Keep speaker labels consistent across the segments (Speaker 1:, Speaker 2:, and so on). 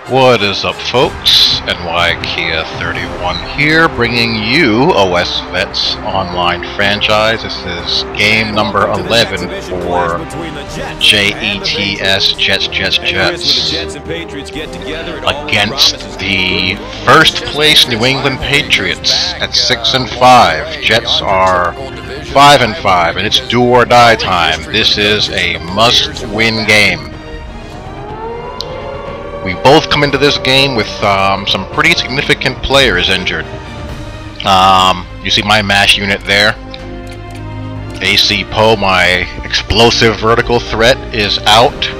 Speaker 1: What is up, folks? NYKia31 here, bringing you OS Vets Online franchise. This is game number 11 for JETS Jets against the first place New England Patriots at 6-5. Jets are 5-5, and it's do or die time. This is a must-win game. We both come into this game with some pretty significant players injured. You see my MASH unit there. AC Poe, my explosive vertical threat, is out.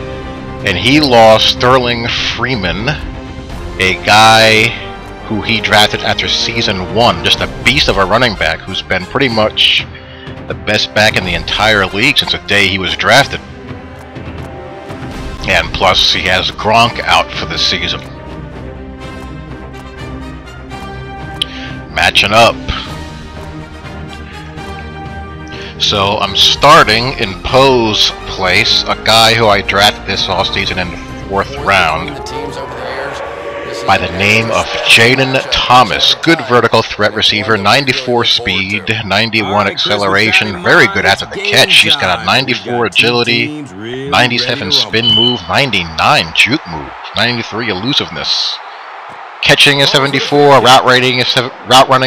Speaker 1: And he lost Sterling Freeman, a guy who he drafted after Season 1. Just a beast of a running back who's been pretty much the best back in the entire league since the day he was drafted. And plus, he has Gronk out for the season. Matching up. So I'm starting in Poe's place, a guy who I drafted this offseason in the 4th round, by the name of Jaden Thomas. Good vertical threat receiver, 94 speed, 91 acceleration, very good after the catch. He's got a 94 agility, 97 spin move, 99 juke move, 93 elusiveness. Catching is 74, route running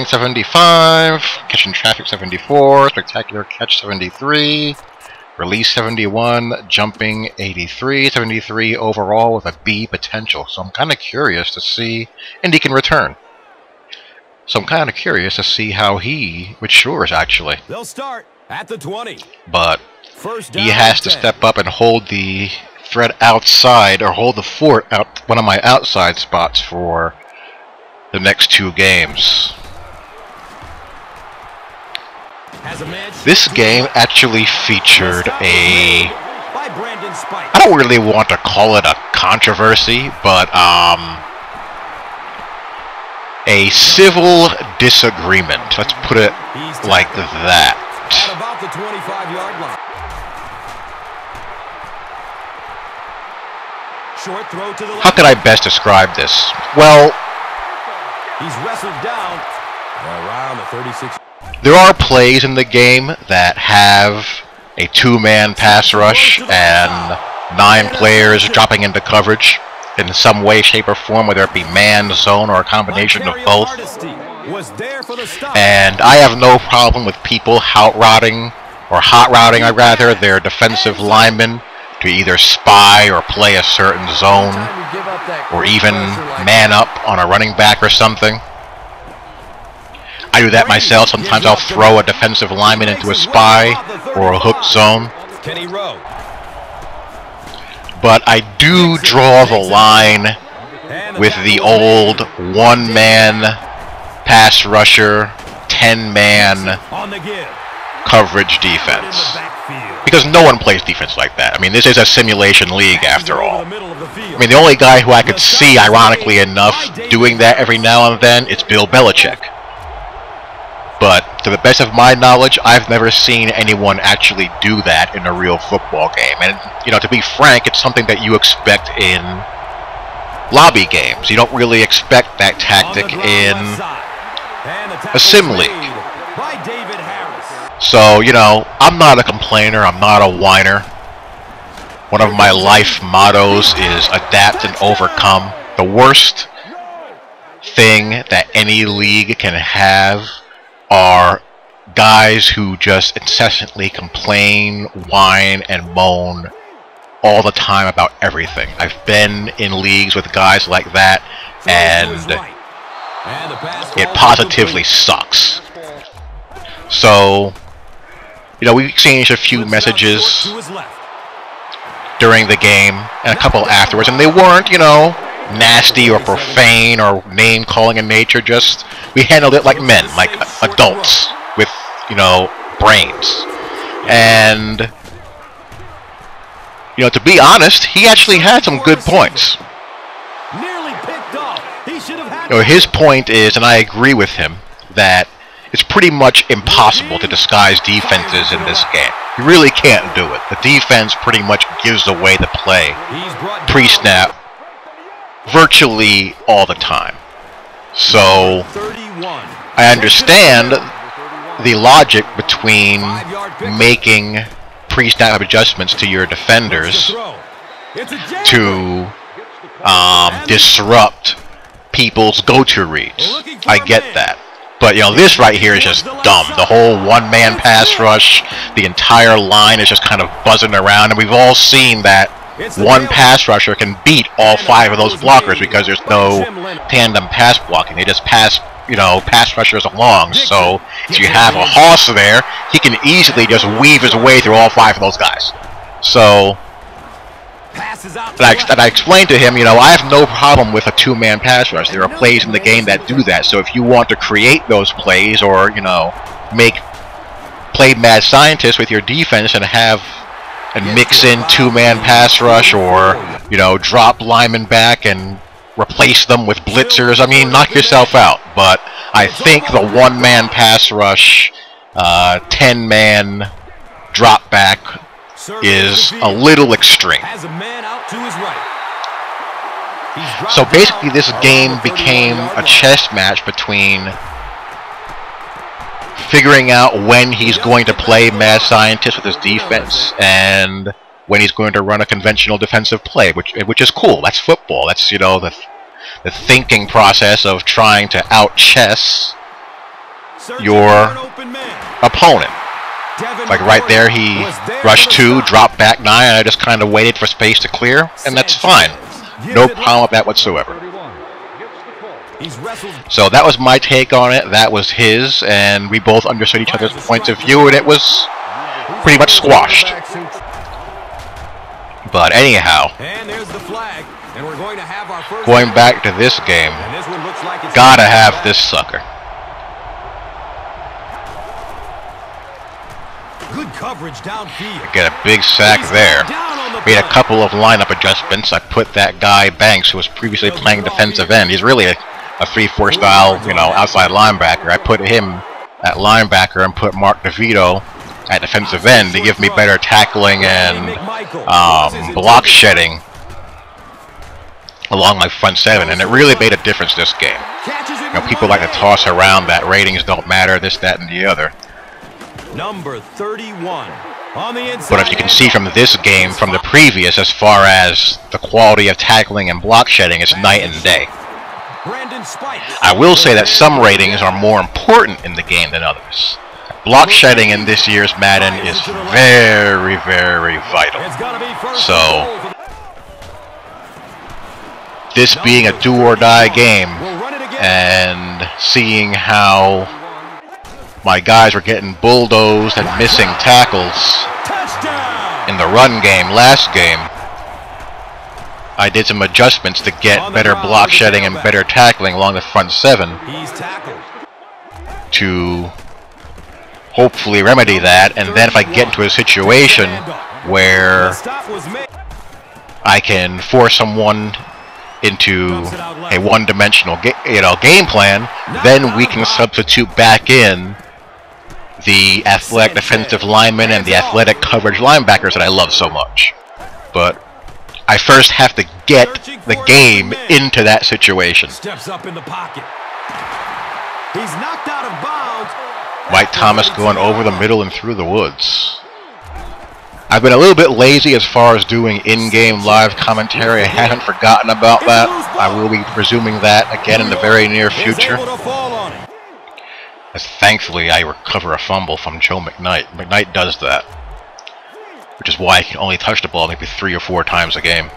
Speaker 1: 75, catching traffic 74, spectacular catch 73. Release 71, jumping 83, 73 overall with a B potential. So I'm kind of curious to see, and he can return. So I'm kind of curious to see how he matures actually.
Speaker 2: They'll start at the 20.
Speaker 1: But he has to step up and hold the threat outside, or hold the fort out, one of my outside spots for the next 2 games. This game actually featured I don't really want to call it a controversy, but a civil disagreement. Let's put it like that.
Speaker 2: About the 25-yard line. Short throw to the left.
Speaker 1: How could I best describe this? Well,
Speaker 2: he's wrestled down around the 36.
Speaker 1: There are plays in the game that have a 2-man pass rush and 9 players dropping into coverage in some way, shape, or form, whether it be man, zone, or a combination of both. And I have no problem with people hot routing their defensive linemen to either spy or play a certain zone, or even man up on a running back or something. I do that myself. Sometimes I'll throw a defensive lineman into a spy or a hook zone. But I do draw the line with the old 1-man pass rusher, 10-man coverage defense. Because no one plays defense like that. I mean, this is a simulation league after all. I mean, the only guy who I could see, ironically enough, doing that every now and then is Bill Belichick. But to the best of my knowledge, I've never seen anyone actually do that in a real football game. And, you know, to be frank, it's something that you expect in lobby games. You don't really expect that tactic in a sim league. So, you know, I'm not a complainer, I'm not a whiner. One of my life mottos is adapt and overcome. The worst thing that any league can have are guys who just incessantly complain, whine, and moan all the time about everything. I've been in leagues with guys like that, and it positively sucks. So, you know, we exchanged a few messages during the game and a couple afterwards, and they weren't, you know, nasty or profane or name-calling in nature. Just, we handled it like men, like adults with, you know, brains. And, you know, to be honest, he actually had some good points. You know, his point is, and I agree with him, that it's pretty much impossible to disguise defenses in this game. You really can't do it. The defense pretty much gives away the play pre-snap virtually all the time. So I understand the logic between making pre-snap adjustments to your defenders to disrupt people's go-to reads. I get that. But, you know, this right here is just dumb. The whole one-man pass rush, the entire line is just kind of buzzing around, and we've all seen that one pass rusher can beat all 5 of those blockers because there's no tandem pass blocking. They just pass, you know, pass rushers along. So if you have a Hoss there, he can easily just weave his way through all 5 of those guys. So, and I explained to him, you know, I have no problem with a 2-man pass rush. There are plays in the game that do that. So if you want to create those plays, or, you know, play mad scientist with your defense and mix in 2-man pass rush, or, you know, drop linemen back and replace them with blitzers, I mean, knock yourself out. But I think the 1-man pass rush, 10-man drop back is a little extreme. So basically this game became a chess match between figuring out when he's going to play mad scientist with his defense and when he's going to run a conventional defensive play, which is cool. That's football. That's, you know, the thinking process of trying to out-chess your opponent. Like right there, he rushed 2, dropped back 9, and I just kind of waited for space to clear, and that's fine. No problem with that whatsoever. So that was my take on it. That was his, and we both understood each other's points of view, and it was pretty much squashed. But anyhow, going back to this game, gotta have this sucker.
Speaker 2: Good coverage downfield.
Speaker 1: Get a big sack there. Made a couple of lineup adjustments. I put that guy Banks, who was previously playing defensive end. He's really a 3-4 style, you know, outside linebacker. I put him at linebacker and put Mark DeVito at defensive end to give me better tackling and block shedding along my front 7, and it really made a difference this game. You know, people like to toss around that ratings don't matter, this, that, and the other.
Speaker 2: Number 31 on the inside.
Speaker 1: But if you can see from this game, from the previous, as far as the quality of tackling and block shedding, it's night and day. I will say that some ratings are more important in the game than others. Block shedding in this year's Madden is very, very vital. So, this being a do-or-die game, and seeing how my guys were getting bulldozed and missing tackles in the run game last game, I did some adjustments to get better block shedding and better tackling along the front 7 to hopefully remedy that. And then if I get into a situation where I can force someone into a one-dimensional game plan, then we can substitute back in the athletic defensive linemen and the athletic coverage linebackers that I love so much. But I first have to get the game into that situation.
Speaker 2: Steps up in the pocket. He's knocked out of bounds.
Speaker 1: Mike Thomas going over the middle and through the woods. I've been a little bit lazy as far as doing in-game live commentary. I haven't forgotten about that. I will be resuming that again in the very near future. As thankfully I recover a fumble from Joe McKnight. McKnight does that, which is why I can only touch the ball maybe 3 or 4 times a game.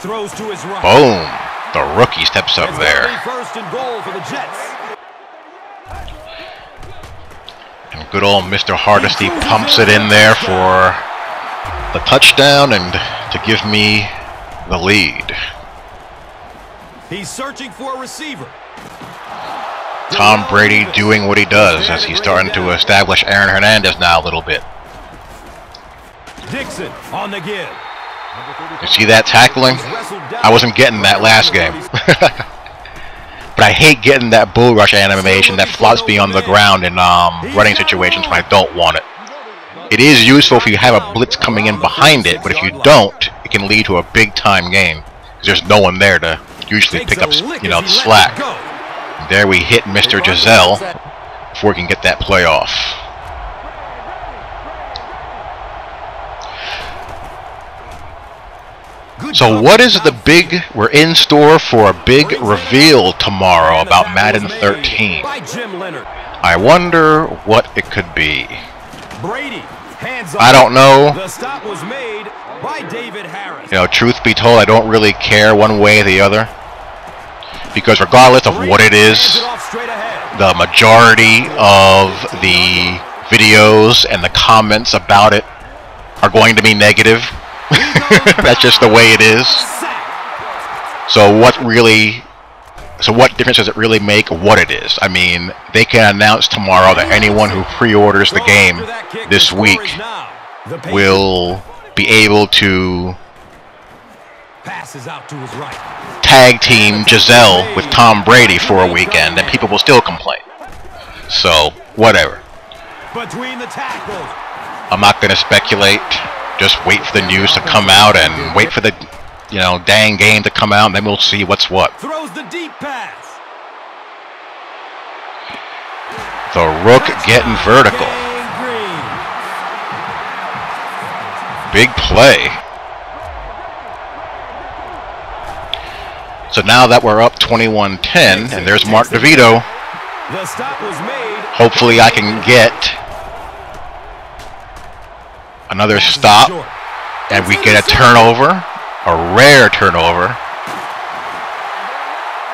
Speaker 2: Throws to his right.
Speaker 1: Boom! The rookie steps up there.
Speaker 2: First and goal for the Jets.
Speaker 1: And good old Mr. Hardesty pumps it in there for the touchdown and to give me the lead.
Speaker 2: He's searching for a receiver.
Speaker 1: Tom Brady doing what he does as he's starting to establish Aaron Hernandez now a little bit.
Speaker 2: Dixon on the give.
Speaker 1: You see that tackling? I wasn't getting that last game. But I hate getting that bull rush animation that flops me on the ground in running situations when I don't want it. It is useful if you have a blitz coming in behind it, but if you don't, it can lead to a big time game. There's no one there to usually pick up, you know, the slack. And there we hit Mr. Giselle before we can get that play off. So what is the big, we're in store for a big reveal tomorrow about Madden 13. I wonder what it could be. I don't know. You know, truth be told, I don't really care one way or the other. Because regardless of what it is, the majority of the videos and the comments about it are going to be negative. That's just the way it is. So what difference does it really make what it is? I mean, they can announce tomorrow that anyone who pre-orders the game this week will be able to tag team Giselle with Tom Brady for a weekend, and people will still complain. So, whatever. I'm not going to speculate. Just wait for the news to come out and wait for the, you know, dang game to come out, and then we'll see what's what.
Speaker 2: Throws the deep pass.
Speaker 1: The Rook getting vertical. Big play. So now that we're up 21-10, and there's Mark DeVito. Hopefully I can get another stop, and we get a turnover, a rare turnover.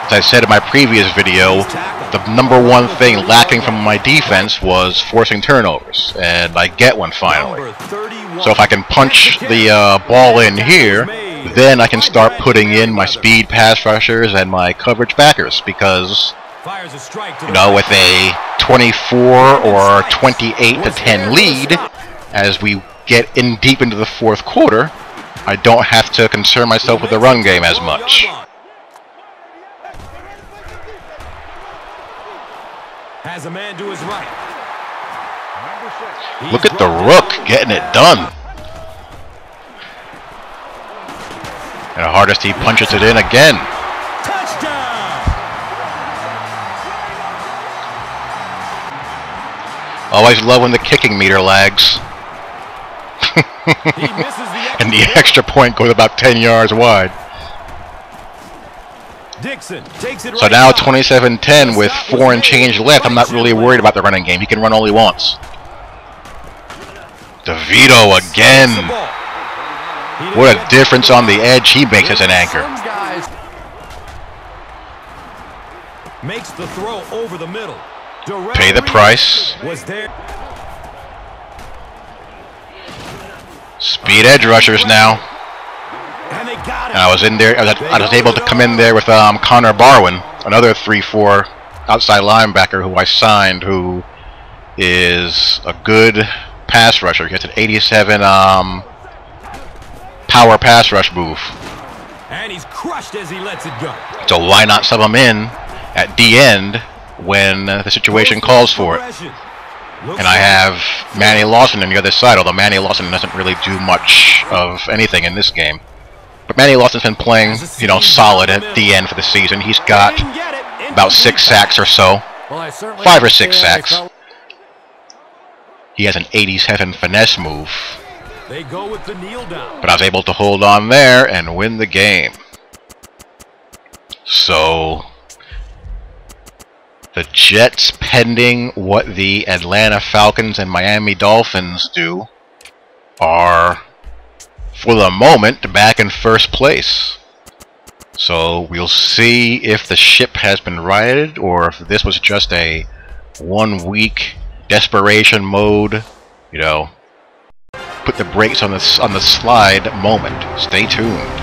Speaker 1: As I said in my previous video, the number one thing lacking from my defense was forcing turnovers, and I get one finally. So if I can punch the ball in here, then I can start putting in my speed pass rushers and my coverage backers, because, you know, with a 24 or 28-10 lead, as we get in deep into the fourth quarter, I don't have to concern myself with the run game as much.
Speaker 2: Has a man to his right.
Speaker 1: Look at the Rook getting it done. And Hardesty punches it in again.
Speaker 2: Touchdown!
Speaker 1: Always love when the kicking meter lags. And the extra point goes about 10 yards wide.
Speaker 2: Dixon takes it
Speaker 1: so
Speaker 2: right
Speaker 1: now 27-10 with 4 and change left. I'm not really worried about the running game. He can run all he wants. DeVito again. What a difference on the edge he makes as an anchor.
Speaker 2: Makes the throw over the middle.
Speaker 1: Pay the price. Speed edge rushers now. And I was in there. I was able to come in there with Connor Barwin, another 3-4 outside linebacker who I signed, who is a good pass rusher. He has an 87 power pass rush move.
Speaker 2: And he's crushed as he lets it go.
Speaker 1: So why not sub him in at the end when the situation calls for it? And I have Manny Lawson on the other side, although Manny Lawson doesn't really do much of anything in this game. But Manny Lawson's been playing, you know, solid at the end for the season. He's got about 6 sacks or so. 5 or 6 sacks. He has an 87 finesse move.
Speaker 2: They go with the kneel down.
Speaker 1: But I was able to hold on there and win the game. So the Jets, pending what the Atlanta Falcons and Miami Dolphins do, are, for the moment, back in first place. So we'll see if the ship has been righted, or if this was just a 1-week desperation mode, you know, put the brakes on the slide moment. Stay tuned.